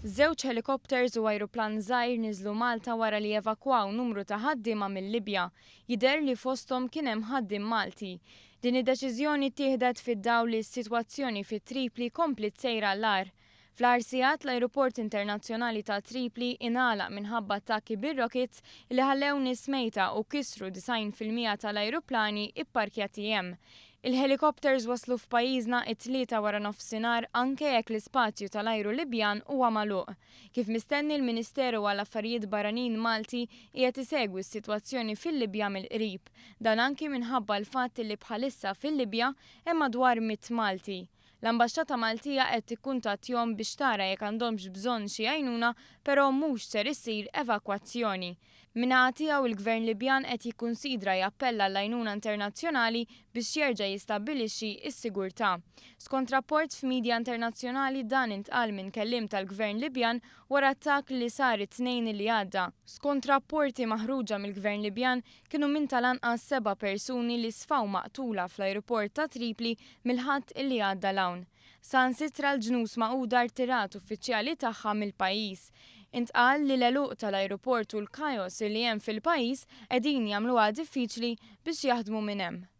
Żewġ helikopters u ajruplan żgħir niżlu Malta wara li evakwaw numru ta' ħaddiema mill-Libja. Jidher li fosthom kien hemm ħaddiem Malti. Din id-deċiżjoni ttieħdet fid-dawl li s-sitwazzjoni fit Tripli komplit sejra l-għar. Fl-arsijat l-Ajruport Internazzjonali ta' Tripli ingħalaq minħabba attakki bir-rockets li ħallew nies mejta u kisru 90% tal-ajruplani ipparkjati hemm. Il-helikopters waslu f'pajjiżna it-tlieta wara nofsinhar anke jekk l-ispazju tal-ajru Libjan huwa magħluq. Kif mistenni l-Ministeru għall-Affarijiet Barranin Malti qiegħed isegwi s-sitwazzjoni fil-Libja mill-qrib, dan anki minħabba l-fatt li bħalissa fil-Libja hemm madwar 100 Malti. L-Ambaxxata Maltija qed tikkuntattjahom biex tara jekk għandhomx bżonn xi għajnuna, però mhux ser issir evakwazzjoni. Min-naħa tiegħu il-Gvern Libjan qed jikkunsidra jappella l-għajnuna internazzjonali biex jerġa' jistabbilixxi s-sigurtà. Skont rapport f'midja internazzjonali dan intqal minn kelliem tal-Gvern Libjan wara attakk li sar it-tnejn li għadda. Skont rapporti maħruġa mill-Gvern Libjan kienu minn tal-anqas 7 persuni li sfaw maqtula fl-ajruport ta' Tripli mill-ħadd li għadda l-hawn. Sansitra l-ġnus Magħquda rtirat uffiċjali tagħha mill-pajjiż. Intqal li l-għeluq tal-ajruport u l-kajos li hemm fil-pajjiż qegħdin jagħmluha diffiċli biex jaħdmu minn hemm.